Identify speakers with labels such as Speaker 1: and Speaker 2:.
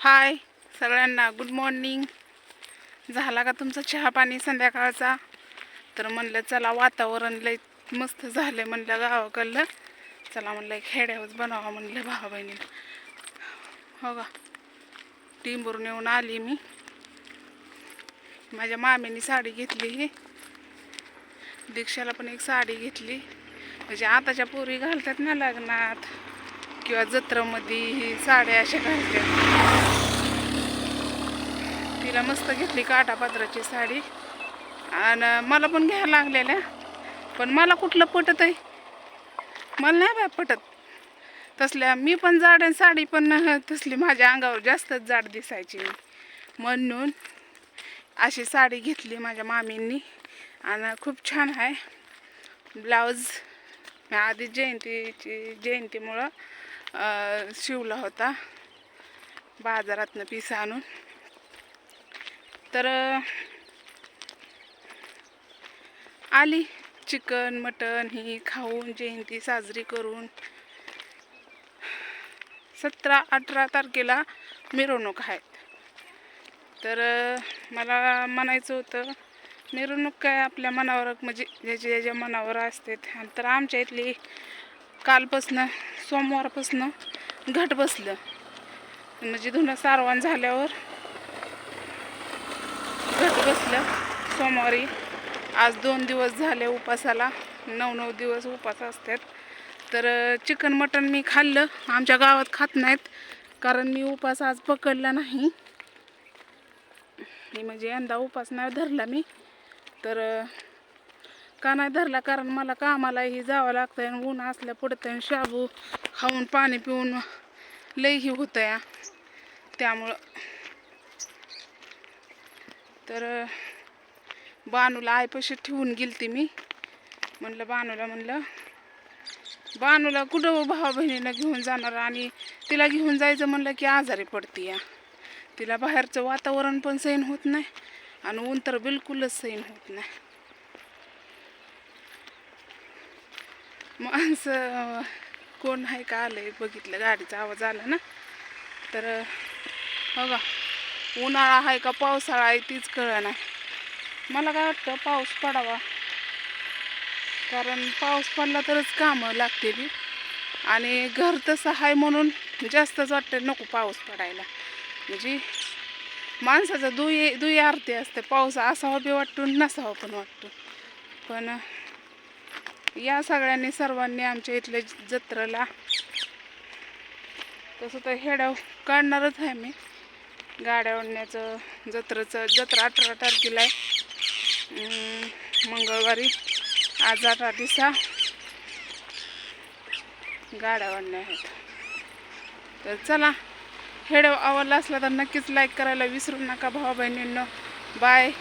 Speaker 1: हाय सगळ्यांना, good morning. झाला का तुमचा चहा पाणी संध्याकाळचा? तर म्हणलं चला, वातावरण लय मस्त झालं म्हणलं गावाकडलं. चला म्हणलं खेड्यावरच बनावा म्हणलं भावा बहिणीला. हो का, टिंबूरून येऊन आली मी. माझ्या मामीने साडी घेतली, ही दीक्षाला पण एक साडी घेतली. म्हणजे आताच्या पोरी घालतात ना लग्नात किंवा जत्रेमध्ये ही साड्या अशा घालतात. तिला मस्त घेतली काठापदराची साडी. आणि मला पण घ्यायला लागलेल्या, पण मला कुठलं पटत आहे, मला नाही बाय पटत तसल्या. मी पण जाड आहे, साडी पण तसली माझ्या अंगावर जास्तच जाड दिसायची, म्हणून अशी साडी घेतली माझ्या मामींनी. आणि खूप छान आहे. ब्लाऊज मी आधी जयंतीमुळं शिवला होता बाजारातनं पीस आणून. तर आली चिकन मटन ही खाऊन जयंती साजरी करून. 17-18 तारखेला मिरवणूक आहेत. तर मला म्हणायचं होतं, मिरवणूक काय आपल्या मनावर, म्हणजे ज्याच्या मनावर असते. तर आमच्या इथली कालपासनं सोमवारपासनं घट बसलं, म्हणजे धुणं सारवण झाल्यावर घट बसलं सोमवारी. आज 2 दिवस झाले उपासाला, 9 दिवस उपास असतात. तर चिकन मटन मी खाल्लं. आमच्या गावात खात नाहीत, कारण मी उपास आज पकडला नाही. म्हणजे यंदा उपास नाही धरला मी. तर का नाही धरला, कारण मला कामालाही जावं लागतं आहे, ऊन असल्या पडतं आहे, शाबू खाऊन पाणी पिऊन लईही होतं या, त्यामुळं. तर बानूला आईपाशी ठेवून गेलती मी. म्हणलं बानूला कुठं भावा बहिणीला घेऊन जाणार, आणि तिला घेऊन जायचं म्हणलं की आजारी पडते या. तिला बाहेरचं वातावरण पण सहन होत नाही, आणि ऊन तर बिलकुलच सहन होत नाही. माणसं कोण आहे का आलंय बघितलं, गाडीचा आवाज आला ना. तर बघा, उन्हाळा आहे का पावसाळा आहे तीच कळलं नाही. मला काय वाटतं पाऊस पडावा, कारण पाऊस पडला तरच कामं लागतील. आणि घर तसं आहे म्हणून जास्तच वाटतं नको पाऊस पडायला. म्हणजे माणसाचं दुई आरती असते, पाऊस असावा बी वाटतो नसावा पण वाटतो. पण या सर्वांनी आमच्या इथल्या जत्रेला, तसं तर हेड्या काढणारच आहे मी गाड्या ओढण्याचं. जत्रा 18 तारखेला आहे, मंगळवारी. आज 18 दिवसा गाड्या ओढण्या आहेत. तर चला, हेड आवडला असला तर नक्कीच लाईक करायला विसरू नका भावा बहिणींनो. बाय.